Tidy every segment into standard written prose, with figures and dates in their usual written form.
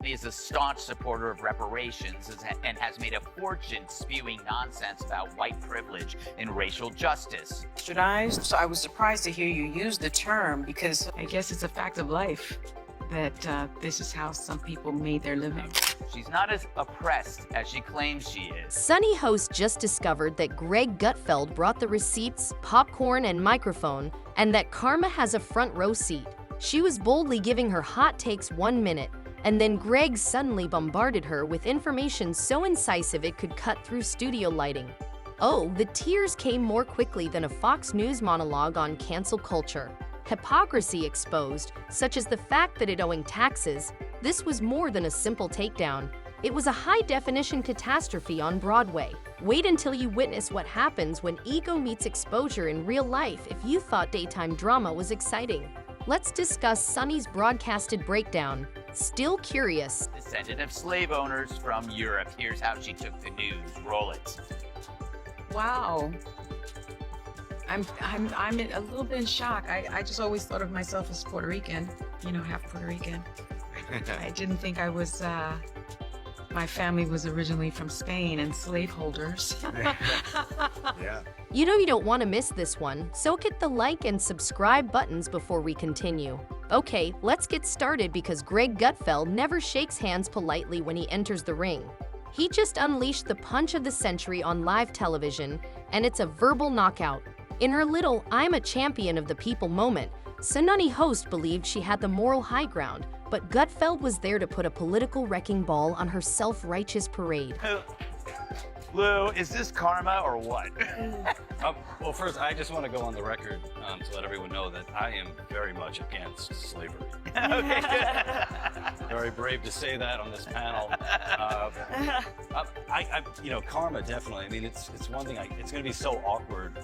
He is a staunch supporter of reparations and has made a fortune spewing nonsense about white privilege and racial justice. So I was surprised to hear you use the term because I guess it's a fact of life that this is how some people made their living. She's not as oppressed as she claims she is. Sunny Host just discovered that Greg Gutfeld brought the receipts, popcorn, and microphone, and that Karma has a front row seat. She was boldly giving her hot takes 1 minute, and then Greg suddenly bombarded her with information so incisive it could cut through studio lighting. Oh, the tears came more quickly than a Fox News monologue on cancel culture. Hypocrisy exposed, such as the fact that it owing taxes. This was more than a simple takedown. It was a high-definition catastrophe on Broadway. Wait until you witness what happens when ego meets exposure in real life if you thought daytime drama was exciting. Let's discuss Sunny's broadcasted breakdown. Still curious? Descendant of slave owners from Europe. Here's how she took the news. Roll it. Wow. I'm a little bit in shock. I just always thought of myself as Puerto Rican, half Puerto Rican. I didn't think I was, my family was originally from Spain and slaveholders. Yeah. You don't want to miss this one, so hit the like and subscribe buttons before we continue. Okay, let's get started because Greg Gutfeld never shakes hands politely when he enters the ring. He just unleashed the punch of the century on live television, and it's a verbal knockout. In her little "I'm a champion of the people" moment, Sunny Host believed she had the moral high ground, but Gutfeld was there to put a political wrecking ball on her self-righteous parade. Lou, is this karma or what? Well, first, I just want to go on the record to let everyone know that I am very much against slavery. Okay, good. Very brave to say that on this panel. Karma definitely. I mean, it's one thing. It's going to be so awkward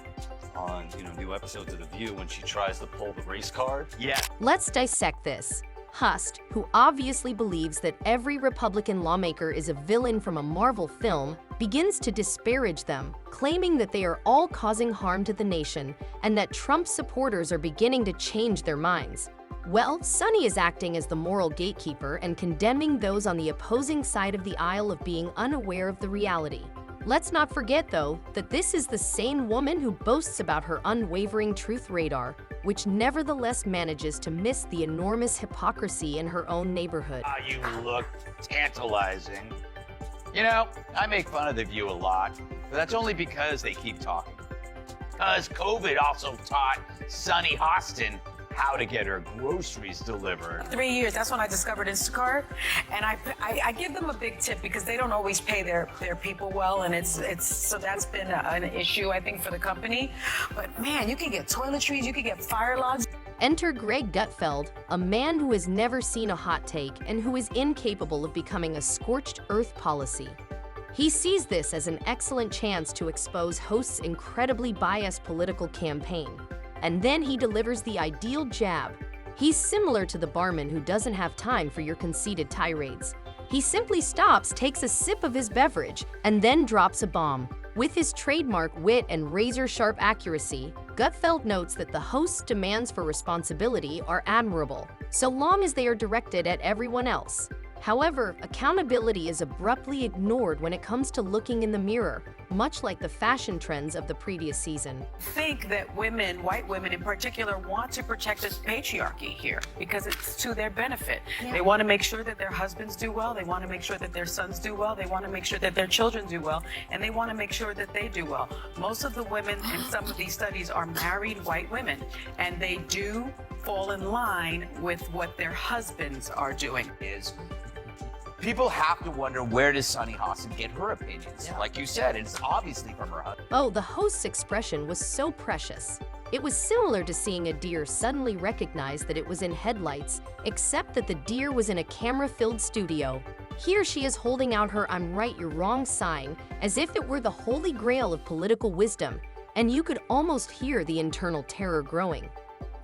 on new episodes of The View when she tries to pull the race card. Yeah. Let's dissect this. Hust, who obviously believes that every Republican lawmaker is a villain from a Marvel film, begins to disparage them, claiming that they are all causing harm to the nation and that Trump supporters are beginning to change their minds. Well, Sunny is acting as the moral gatekeeper and condemning those on the opposing side of the aisle of being unaware of the reality. Let's not forget, though, that this is the same woman who boasts about her unwavering truth radar, which nevertheless manages to miss the enormous hypocrisy in her own neighborhood. You look tantalizing. I make fun of The View a lot, but that's only because they keep talking. Because COVID also taught Sunny Hostin how to get her groceries delivered. 3 years, that's when I discovered Instacart. And I give them a big tip because they don't always pay their people well. And so that's been an issue, I think, for the company. But man, you can get toiletries, you can get fire logs. Enter Greg Gutfeld, a man who has never seen a hot take and who is incapable of becoming a scorched earth policy. He sees this as an excellent chance to expose Host's incredibly biased political campaign. And then he delivers the ideal jab. He's similar to the barman who doesn't have time for your conceited tirades. He simply stops, takes a sip of his beverage, and then drops a bomb. With his trademark wit and razor-sharp accuracy, Gutfeld notes that the host's demands for responsibility are admirable, so long as they are directed at everyone else. However, accountability is abruptly ignored when it comes to looking in the mirror, much like the fashion trends of the previous season. I think that women, white women in particular, want to protect this patriarchy here because it's to their benefit. Yeah. They want to make sure that their husbands do well. They want to make sure that their sons do well. They want to make sure that their children do well. And they want to make sure that they do well. Most of the women in some of these studies are married white women, and they do fall in line with what their husbands are doing. People have to wonder, where does Sunny Hostin get her opinions? Like you said, it's obviously from her husband. Oh, the host's expression was so precious. It was similar to seeing a deer suddenly recognize that it was in headlights, except that the deer was in a camera-filled studio. Here she is holding out her "I'm right, you're wrong" sign, as if it were the holy grail of political wisdom, and you could almost hear the internal terror growing.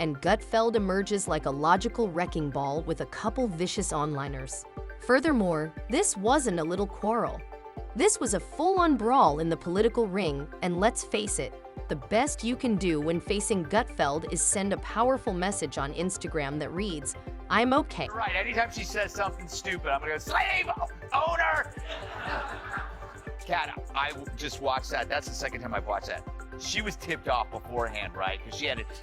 And Gutfeld emerges like a logical wrecking ball with a couple vicious onliners. Furthermore, this wasn't a little quarrel. This was a full-on brawl in the political ring, and let's face it, the best you can do when facing Gutfeld is send a powerful message on Instagram that reads, I'm okay. Right, anytime she says something stupid, I'm gonna go, slave owner! Kat, I just watched that. That's the second time I've watched that. She was tipped off beforehand, right? Because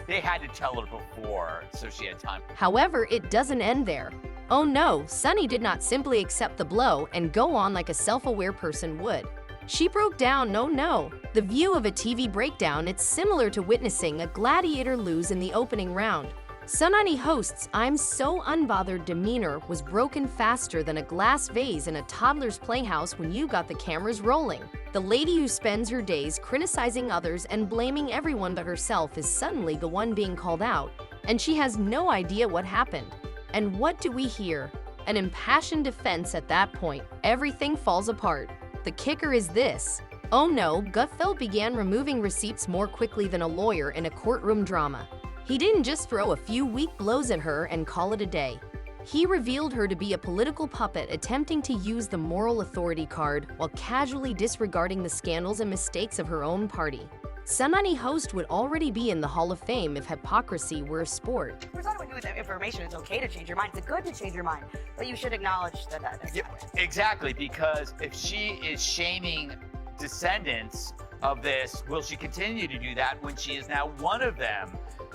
they had to tell her before, so she had time. However, it doesn't end there. Oh no, Sunny did not simply accept the blow and go on like a self-aware person would. She broke down, no. The view of a TV breakdown, it's similar to witnessing a gladiator lose in the opening round. Sunny Host's I'm so unbothered demeanor was broken faster than a glass vase in a toddler's playhouse when you got the cameras rolling. The lady who spends her days criticizing others and blaming everyone but herself is suddenly the one being called out, and she has no idea what happened. And what do we hear? An impassioned defense at that point. Everything falls apart. The kicker is this. Oh no, Gutfeld began removing receipts more quickly than a lawyer in a courtroom drama. He didn't just throw a few weak blows at her and call it a day. He revealed her to be a political puppet attempting to use the moral authority card while casually disregarding the scandals and mistakes of her own party. Sunny Host would already be in the Hall of Fame if hypocrisy were a sport. We're talking about with information. It's okay to change your mind. It's good to change your mind, but you should acknowledge that that's Yeah, exactly, because if she is shaming descendants of this, will she continue to do that when she is now one of them,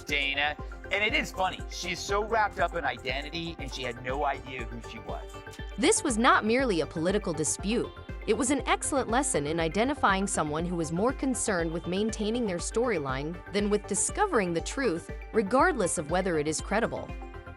Dana? And it is funny, she's so wrapped up in identity and she had no idea who she was. This was not merely a political dispute. It was an excellent lesson in identifying someone who was more concerned with maintaining their storyline than with discovering the truth, regardless of whether it is credible.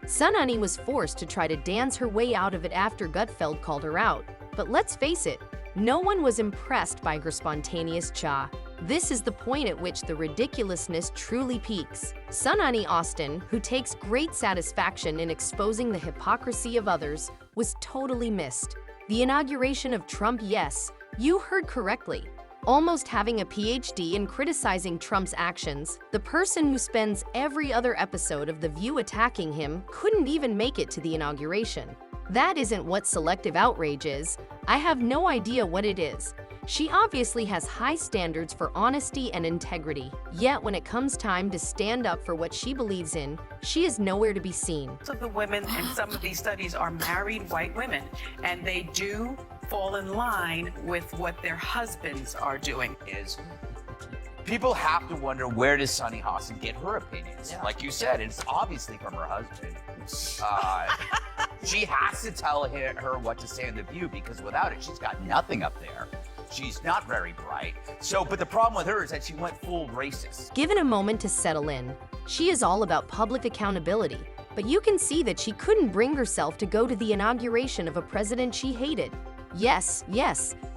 Sunny was forced to try to dance her way out of it after Gutfeld called her out. But let's face it, no one was impressed by her spontaneous cha. This is the point at which the ridiculousness truly peaks. Sunny Hostin, who takes great satisfaction in exposing the hypocrisy of others, was totally missed. The inauguration of Trump, yes, you heard correctly. Almost having a PhD in criticizing Trump's actions, the person who spends every other episode of The View attacking him couldn't even make it to the inauguration. That isn't what selective outrage is. I have no idea what it is. She obviously has high standards for honesty and integrity, yet when it comes time to stand up for what she believes in, she is nowhere to be seen. Most of the women in some of these studies are married white women, and they do fall in line with what their husbands are doing. Is people have to wonder, where does Sunny Hostin get her opinions? Yeah. Like you said, it's obviously from her husband. She has to tell her what to say in The View, because without it, she's got nothing up there. She's not very bright. But the problem with her is that she went full racist. Given a moment to settle in, she is all about public accountability, but you can see that she couldn't bring herself to go to the inauguration of a president she hated. Yes,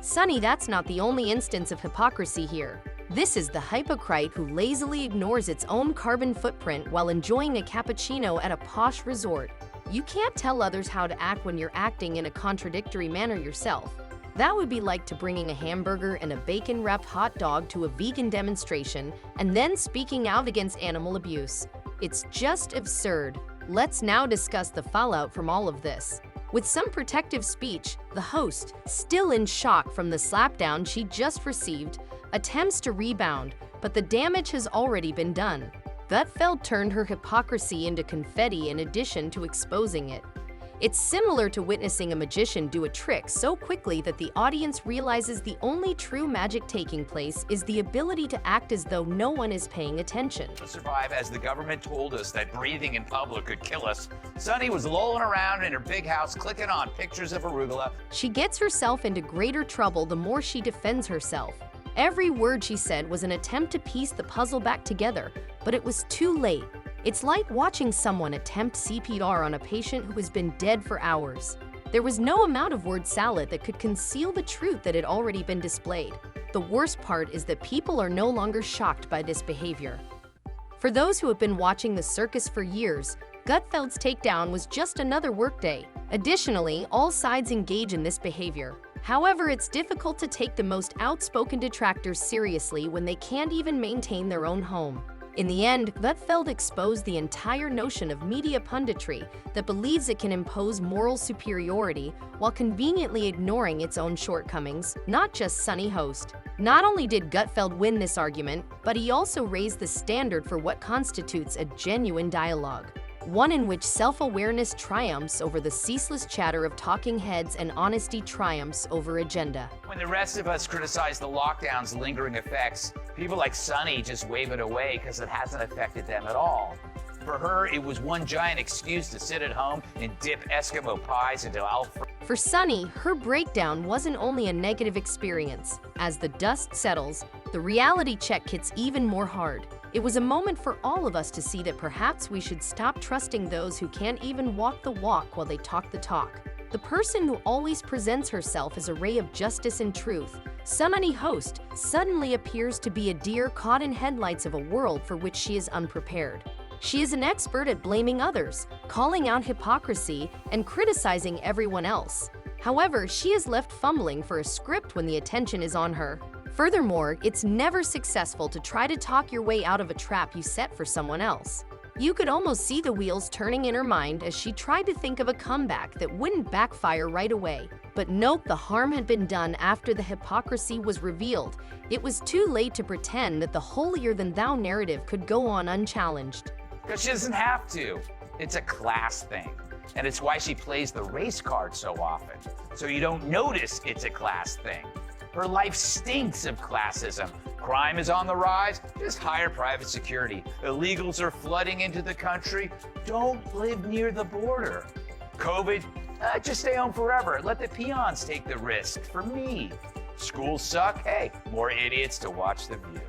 Sunny, that's not the only instance of hypocrisy here. This is the hypocrite who lazily ignores its own carbon footprint while enjoying a cappuccino at a posh resort. You can't tell others how to act when you're acting in a contradictory manner yourself. That would be like to bringing a hamburger and a bacon-wrapped hot dog to a vegan demonstration and then speaking out against animal abuse. It's just absurd. Let's now discuss the fallout from all of this. With some protective speech, the host, still in shock from the slapdown she just received, attempts to rebound, but the damage has already been done. Gutfeld turned her hypocrisy into confetti in addition to exposing it. It's similar to witnessing a magician do a trick so quickly that the audience realizes the only true magic taking place is the ability to act as though no one is paying attention. To survive, as the government told us that breathing in public could kill us, Sunny was lolling around in her big house clicking on pictures of arugula. She gets herself into greater trouble the more she defends herself. Every word she said was an attempt to piece the puzzle back together, but it was too late. It's like watching someone attempt CPR on a patient who has been dead for hours. There was no amount of word salad that could conceal the truth that had already been displayed. The worst part is that people are no longer shocked by this behavior. For those who have been watching the circus for years, Gutfeld's takedown was just another workday. Additionally, all sides engage in this behavior. However, it's difficult to take the most outspoken detractors seriously when they can't even maintain their own home. In the end, Gutfeld exposed the entire notion of media punditry that believes it can impose moral superiority while conveniently ignoring its own shortcomings, not just Sunny Host. Not only did Gutfeld win this argument, but he also raised the standard for what constitutes a genuine dialogue. one in which self-awareness triumphs over the ceaseless chatter of talking heads and honesty triumphs over agenda. When the rest of us criticize the lockdown's lingering effects, people like Sunny just wave it away because it hasn't affected them at all. For her, it was one giant excuse to sit at home and dip Eskimo pies into Alfredo. For Sunny, her breakdown wasn't only a negative experience. As the dust settles, the reality check hits even more hard. It was a moment for all of us to see that perhaps we should stop trusting those who can't even walk the walk while they talk the talk. The person who always presents herself as a ray of justice and truth, Sunny Hostin, suddenly appears to be a deer caught in headlights of a world for which she is unprepared. She is an expert at blaming others, calling out hypocrisy, and criticizing everyone else. However, she is left fumbling for a script when the attention is on her. Furthermore, it's never successful to try to talk your way out of a trap you set for someone else. You could almost see the wheels turning in her mind as she tried to think of a comeback that wouldn't backfire right away. But nope, the harm had been done after the hypocrisy was revealed. It was too late to pretend that the holier-than-thou narrative could go on unchallenged. Because she doesn't have to. It's a class thing. And it's why she plays the race card so often. So you don't notice it's a class thing. Her life stinks of classism. Crime is on the rise, just hire private security. Illegals are flooding into the country. Don't live near the border. COVID, just stay home forever. Let the peons take the risk for me. Schools suck, hey, more idiots to watch The View.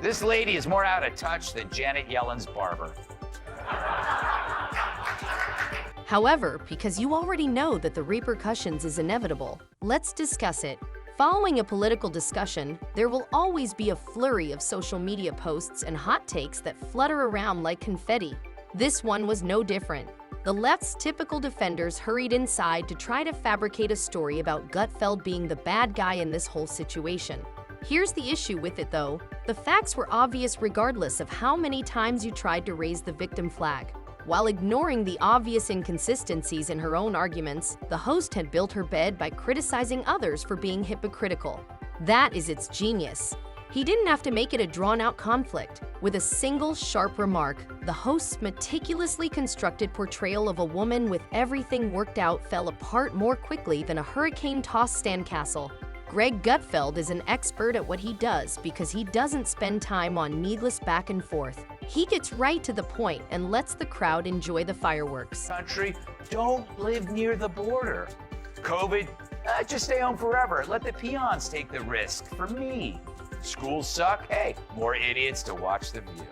This lady is more out of touch than Janet Yellen's barber. However, because you already know that the repercussions is inevitable, let's discuss it. Following a political discussion, there will always be a flurry of social media posts and hot takes that flutter around like confetti. This one was no different. The left's typical defenders hurried inside to try to fabricate a story about Gutfeld being the bad guy in this whole situation. Here's the issue with it though. The facts were obvious regardless of how many times you tried to raise the victim flag. While ignoring the obvious inconsistencies in her own arguments, the host had built her bed by criticizing others for being hypocritical. That is its genius. He didn't have to make it a drawn-out conflict. With a single sharp remark, the host's meticulously constructed portrayal of a woman with everything worked out fell apart more quickly than a hurricane-tossed sandcastle. Greg Gutfeld is an expert at what he does because he doesn't spend time on needless back and forth. He gets right to the point and lets the crowd enjoy the fireworks. Country, don't live near the border. COVID, just stay home forever. Let the peons take the risk for me. Schools suck, hey, more idiots to watch The View.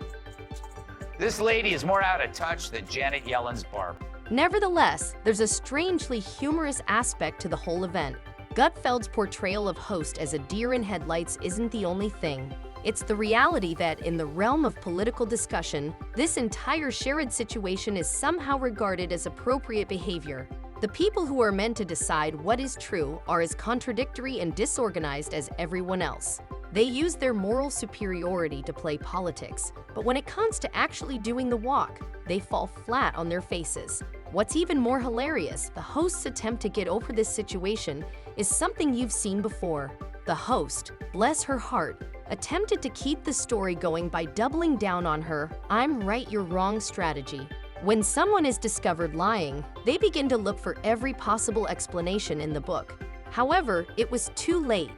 This lady is more out of touch than Janet Yellen's barber. Nevertheless, there's a strangely humorous aspect to the whole event. Gutfeld's portrayal of Host as a deer in headlights isn't the only thing. It's the reality that, in the realm of political discussion, this entire shared situation is somehow regarded as appropriate behavior. The people who are meant to decide what is true are as contradictory and disorganized as everyone else. They use their moral superiority to play politics, but when it comes to actually doing the walk, they fall flat on their faces. What's even more hilarious, the host's attempt to get over this situation is something you've seen before. The host, bless her heart, attempted to keep the story going by doubling down on her "I'm right, you're wrong" strategy. When someone is discovered lying, they begin to look for every possible explanation in the book. However, it was too late.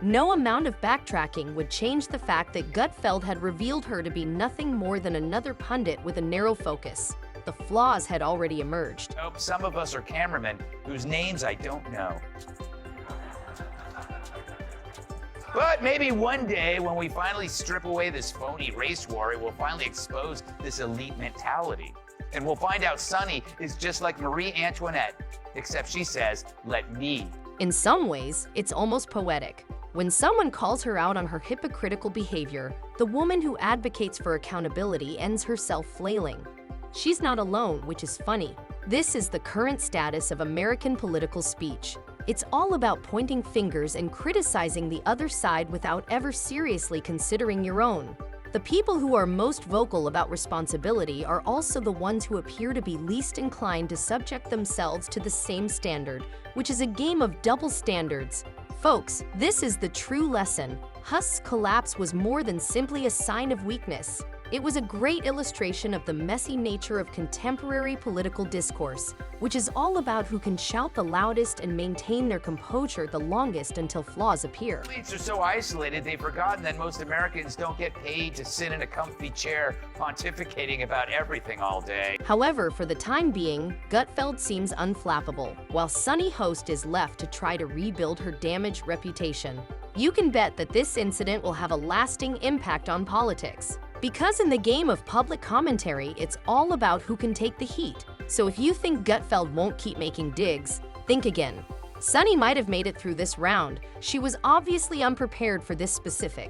No amount of backtracking would change the fact that Gutfeld had revealed her to be nothing more than another pundit with a narrow focus. The flaws had already emerged. Nope, some of us are cameramen whose names I don't know. But maybe one day, when we finally strip away this phony race war, it will finally expose this elite mentality. And we'll find out Sunny is just like Marie Antoinette, except she says, "Let me." In some ways, it's almost poetic. When someone calls her out on her hypocritical behavior, the woman who advocates for accountability ends herself flailing. She's not alone, which is funny. This is the current status of American political speech. It's all about pointing fingers and criticizing the other side without ever seriously considering your own. The people who are most vocal about responsibility are also the ones who appear to be least inclined to subject themselves to the same standard, which is a game of double standards. Folks, this is the true lesson. Hust's collapse was more than simply a sign of weakness. It was a great illustration of the messy nature of contemporary political discourse, which is all about who can shout the loudest and maintain their composure the longest until flaws appear. Athletes are so isolated, they've forgotten that most Americans don't get paid to sit in a comfy chair pontificating about everything all day. However, for the time being, Gutfeld seems unflappable, while Sunny Host is left to try to rebuild her damaged reputation. You can bet that this incident will have a lasting impact on politics. Because in the game of public commentary, it's all about who can take the heat. So if you think Gutfeld won't keep making digs, think again. Sunny might have made it through this round. She was obviously unprepared for this specific.